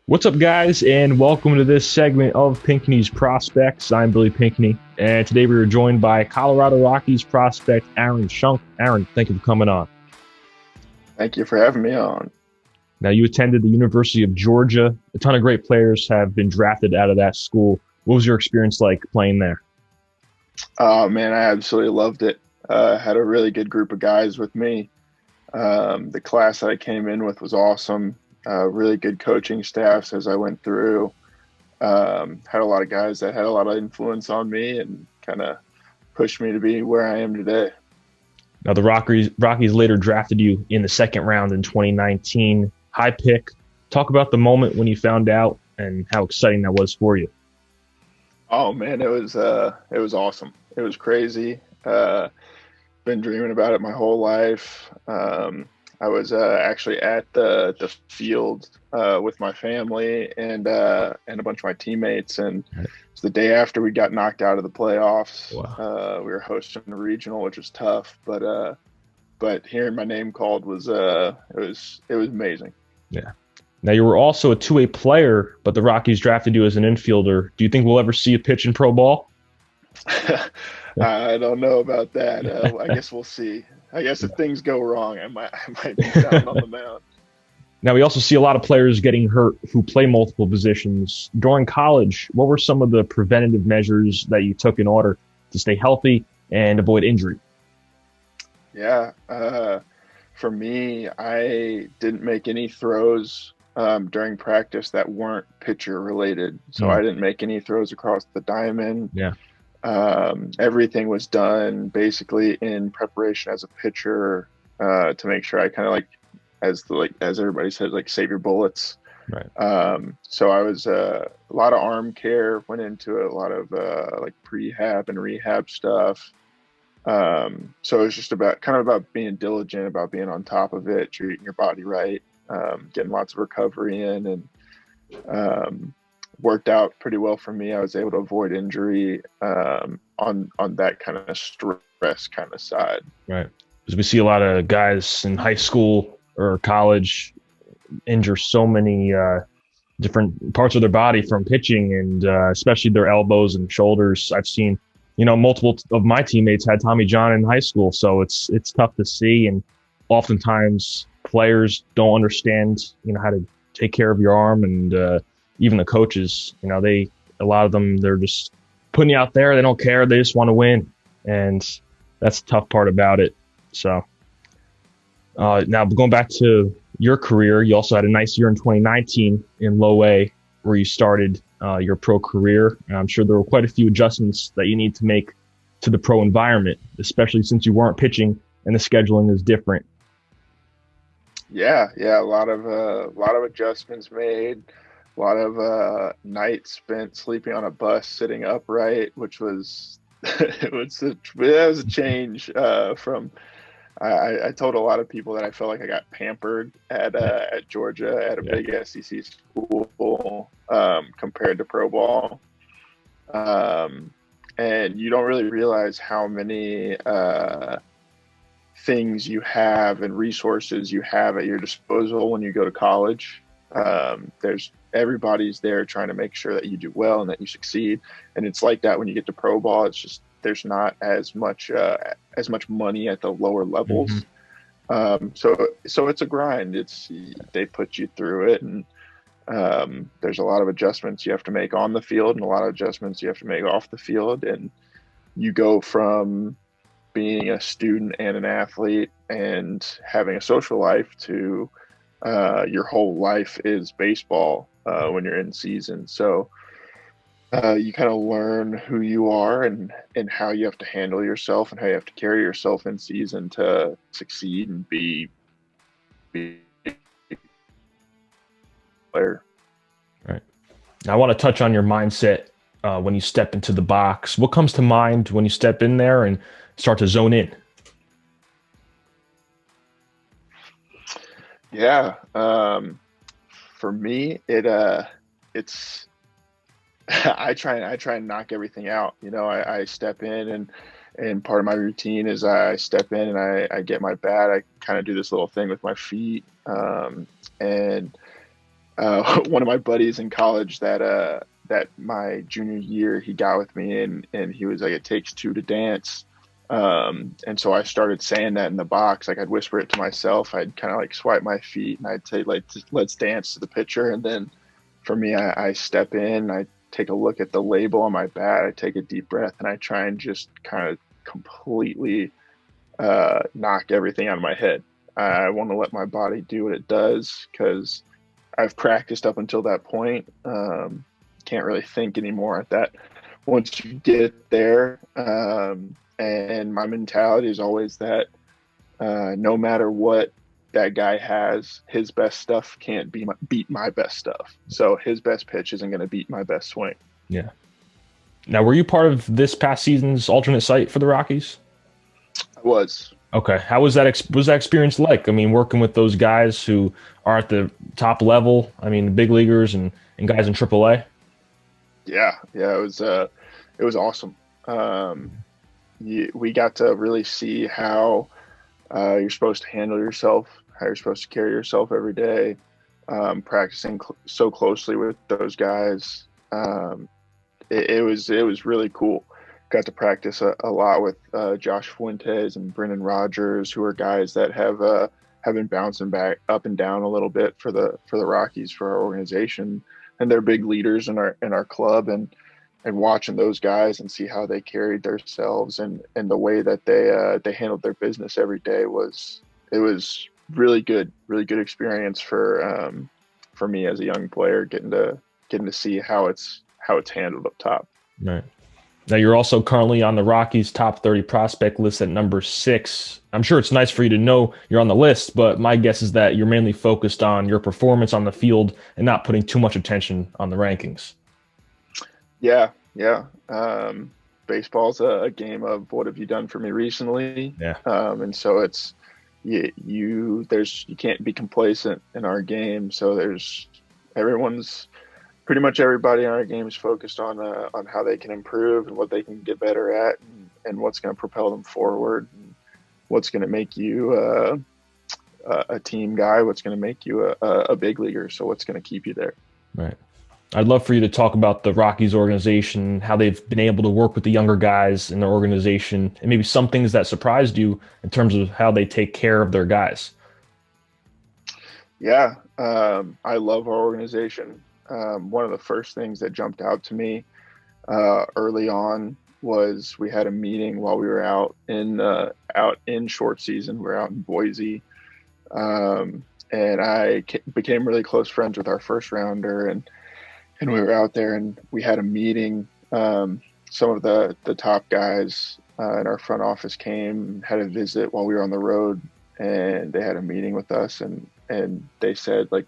What's up, guys, and welcome to this segment of Pinckney's Prospects. I'm Billy Pinckney, and today we are joined by Colorado Rockies prospect Aaron Schunk. Aaron, thank you for coming on. Thank you for having me on. Now, you attended the University of Georgia. A ton of great players have been drafted out of that school. What was your experience like playing there? Oh man, I absolutely loved it. Had a really good group of guys with me. The class that I came in with was awesome. Really good coaching staffs as I went through. Had a lot of guys that had a lot of influence on me and kind of pushed me to be where I am today. Now, the Rockies later drafted you in the second round in 2019. High pick. Talk about the moment when you found out and how exciting that was for you. Oh man, it was awesome. It was crazy. Been dreaming about it my whole life. I was actually at the field with my family and a bunch of my teammates, and it's the day after we got knocked out of the playoffs. Wow. We were hosting the regional, which was tough, but hearing my name called was it was amazing. Yeah. Now, you were also a two-way player, but the Rockies drafted you as an infielder. Do you think we'll ever see you pitch in pro ball? I don't know about that. I guess we'll see. I guess if things go wrong, I might be down on the mound. Now, we also see a lot of players getting hurt who play multiple positions. During college, what were some of the preventative measures that you took in order to stay healthy and avoid injury? Yeah. For me, I didn't make any throws during practice that weren't pitcher related. So I didn't make any throws across the diamond. Yeah. Everything was done basically in preparation as a pitcher to make sure I kind of as everybody says, like save your bullets. Right. So I was a lot of arm care went into it, a lot of like prehab and rehab stuff. So it's just about being diligent, about being on top of it, treating your body right, getting lots of recovery in, and worked out pretty well for me. I was able to avoid injury on that kind of stress kind of side. Right. Because we see a lot of guys in high school or college injure so many different parts of their body from pitching, and especially their elbows and shoulders. I've seen, multiple of my teammates had Tommy John in high school, so it's tough to see. And oftentimes players don't understand, how to take care of your arm, and even the coaches, a lot of them, they're just putting you out there. They don't care. They just want to win. And that's the tough part about it. So now going back to your career, you also had a nice year in 2019 in low A where you started your pro career. And I'm sure there were quite a few adjustments that you need to make to the pro environment, especially since you weren't pitching and the scheduling is different. Yeah, a lot of adjustments made. A lot of nights spent sleeping on a bus, sitting upright, which was it was a change from. I told a lot of people that I felt like I got pampered at Georgia at a big SEC school compared to pro ball, and you don't really realize how many things you have and resources you have at your disposal when you go to college. Everybody's there trying to make sure that you do well and that you succeed. And it's like that when you get to pro ball. It's just there's not as much money at the lower levels. Mm-hmm. So it's a grind. They put you through it, and there's a lot of adjustments you have to make on the field and a lot of adjustments you have to make off the field. And you go from being a student and an athlete and having a social life to your whole life is baseball when you're in season. So you kind of learn who you are and how you have to handle yourself and how you have to carry yourself in season to succeed and be a player. Right. Now, I want to touch on your mindset when you step into the box. What comes to mind when you step in there and start to zone in? Yeah. For me, it's I try and knock everything out. I step in, and part of my routine is I step in and I get my bat. I kind of do this little thing with my feet, and one of my buddies in college that my junior year he got with me, and he was like, "It takes two to dance." And so I started saying that in the box. Like I'd whisper it to myself. I'd kind of like swipe my feet and I'd say like, "Let's dance to the pitcher." And then for me, I step in, I take a look at the label on my bat, I take a deep breath, and I try and just kind of completely knock everything out of my head. I want to let my body do what it does because I've practiced up until that point. Can't really think anymore at that. Once you get there, and my mentality is always that no matter what that guy has, his best stuff can't beat my best stuff. So his best pitch isn't going to beat my best swing. Yeah. Now, were you part of this past season's alternate site for the Rockies? I was. Okay. How was that? Was that experience like? I mean, working with those guys who are at the top level. I mean, the big leaguers and guys in AAA. Yeah, it was awesome. We got to really see how you're supposed to handle yourself, how you're supposed to carry yourself every day. Practicing so closely with those guys, it was really cool. Got to practice a lot with Josh Fuentes and Brendan Rodgers, who are guys that have been bouncing back up and down a little bit for the Rockies, for our organization, and they're big leaders in our club. And watching those guys and see how they carried themselves and the way that they handled their business every day was really good experience for me as a young player, getting to see how it's handled up top. Right. Now, you're also currently on the Rockies' top 30 prospect list at number 6. I'm sure it's nice for you to know you're on the list, but my guess is that you're mainly focused on your performance on the field and not putting too much attention on the rankings. Yeah. Baseball's a game of what have you done for me recently? Yeah. And so it's you can't be complacent in our game. So pretty much everybody in our game is focused on how they can improve and what they can get better at, and what's going to propel them forward, and what's going to make you a team guy, what's going to make you a big leaguer. So what's going to keep you there? Right. I'd love for you to talk about the Rockies organization, how they've been able to work with the younger guys in their organization, and maybe some things that surprised you in terms of how they take care of their guys. Yeah, I love our organization. One of the first things that jumped out to me early on was we had a meeting while we were out in short season. We're out in Boise, and I became really close friends with our first rounder, and we were out there and we had a meeting. Some of the top guys in our front office came, had a visit while we were on the road, and they had a meeting with us, and they said, like,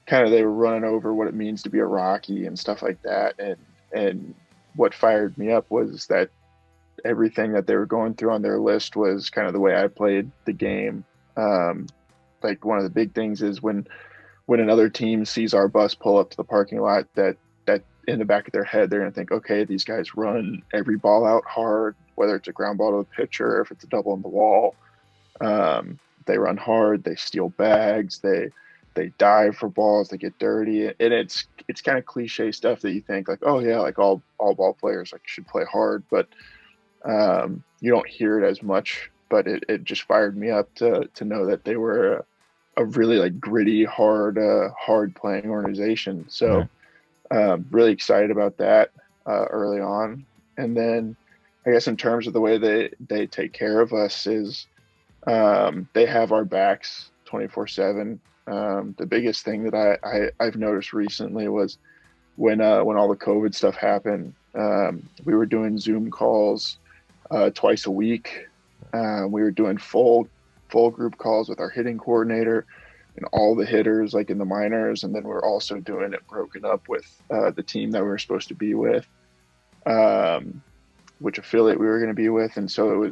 kind of, they were running over what it means to be a Rocky and stuff like that. And what fired me up was that everything that they were going through on their list was kind of the way I played the game. Like, one of the big things is when another team sees our bus pull up to the parking lot, that in the back of their head, they're going to think, okay, these guys run every ball out hard, whether it's a ground ball to the pitcher, or if it's a double on the wall. They run hard, they steal bags, they dive for balls, they get dirty. And it's kind of cliche stuff that you think, like, oh yeah, like all ball players like should play hard, but you don't hear it as much. But it just fired me up to know that they were a really, like, gritty, hard playing organization. So really excited about that early on. And then I guess in terms of the way they take care of us is they have our backs 24/7. The biggest thing that I've noticed recently was when all the COVID stuff happened, we were doing Zoom calls twice a week. We were doing full group calls with our hitting coordinator and all the hitters, like in the minors, and then we're also doing it broken up with the team that we were supposed to be with, which affiliate we were going to be with. And so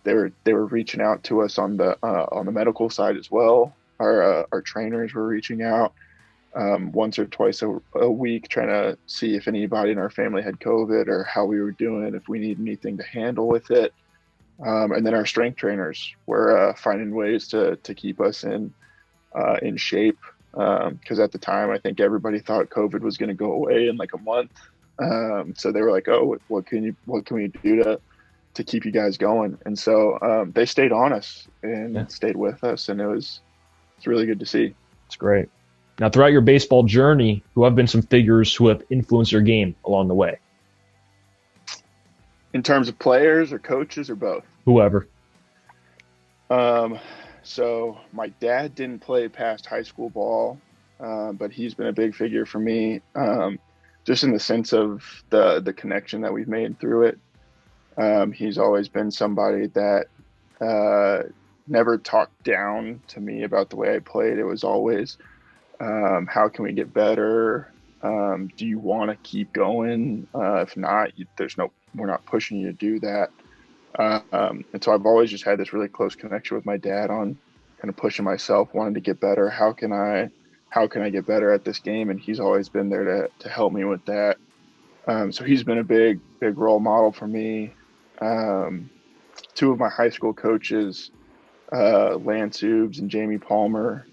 they were reaching out to us on the medical side as well. Our trainers were reaching out once or twice a week, trying to see if anybody in our family had COVID or how we were doing, if we needed anything to handle with it. And then our strength trainers were finding ways to keep us in shape. because at the time I think everybody thought COVID was going to go away in like a month. So they were like, "Oh, what can we do to keep you guys going?" And so they stayed on us and stayed with us, and it's really good to see. It's great. Now, throughout your baseball journey, who have been some figures who have influenced your game along the way? In terms of players or coaches or both? Whoever. So my dad didn't play past high school ball, but he's been a big figure for me, just in the sense of the connection that we've made through it. He's always been somebody that never talked down to me about the way I played. It was always, how can we get better? Do you want to keep going? If not, we're not pushing you to do that. And so I've always just had this really close connection with my dad on kind of pushing myself, wanting to get better. How can I get better at this game? And he's always been there to help me with that. So he's been a big role model for me. Two of my high school coaches, Lance Oobs and Jamie Palmer,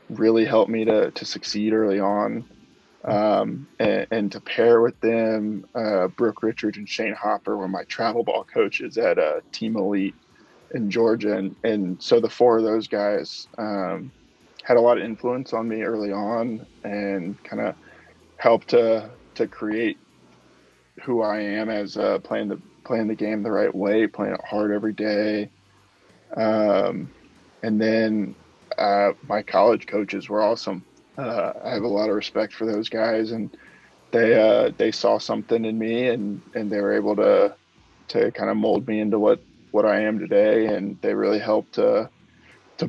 really helped me to succeed early on. And to pair with them, Brooke Richards and Shane Hopper were my travel ball coaches at Team Elite in Georgia. And so the four of those guys had a lot of influence on me early on and kind of helped to create who I am as playing the game the right way, playing it hard every day. And then my college coaches were awesome. I have a lot of respect for those guys, and they saw something in me, and they were able to kind of mold me into what I am today, and they really helped to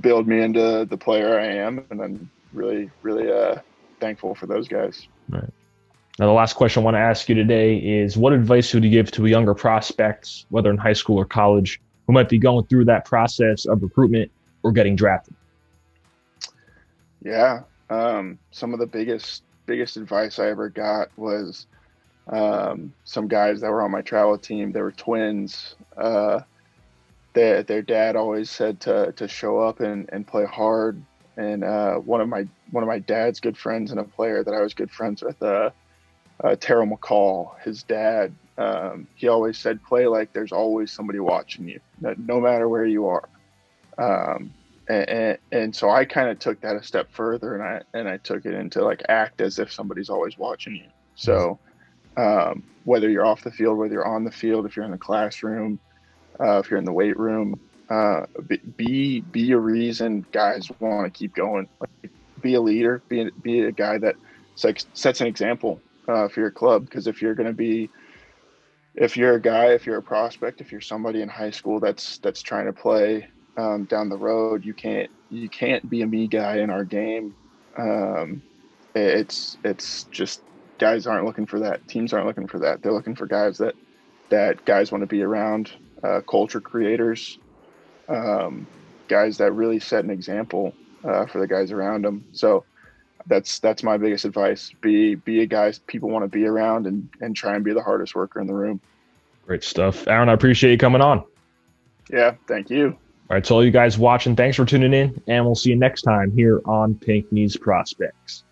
build me into the player I am, and I'm really thankful for those guys. Right. Now, the last question I want to ask you today is, what advice would you give to a younger prospect, whether in high school or college, who might be going through that process of recruitment or getting drafted? Yeah. Some of the biggest advice I ever got was some guys that were on my travel team. They were twins. Their dad always said to show up and play hard. And one of my dad's good friends and a player that I was good friends with, Terrell McCall, his dad, he always said, play like there's always somebody watching you, no matter where you are. And so I kind of took that a step further, and I took it into like act as if somebody's always watching you. So whether you're off the field, whether you're on the field, if you're in the classroom, if you're in the weight room, be a reason guys want to keep going. Like, be a leader, be a guy that sets an example for your club. Because if you're a prospect, if you're somebody in high school that's trying to play down the road, you can't be a me guy in our game. It's just guys aren't looking for that. Teams aren't looking for that. They're looking for guys that guys want to be around, culture creators, guys that really set an example for the guys around them. So that's my biggest advice. Be a guy people want to be around, and try and be the hardest worker in the room. Great stuff. Aaron, I appreciate you coming on. Yeah, thank you. All right, to all you guys watching, thanks for tuning in, and we'll see you next time here on Pinckney's Prospects.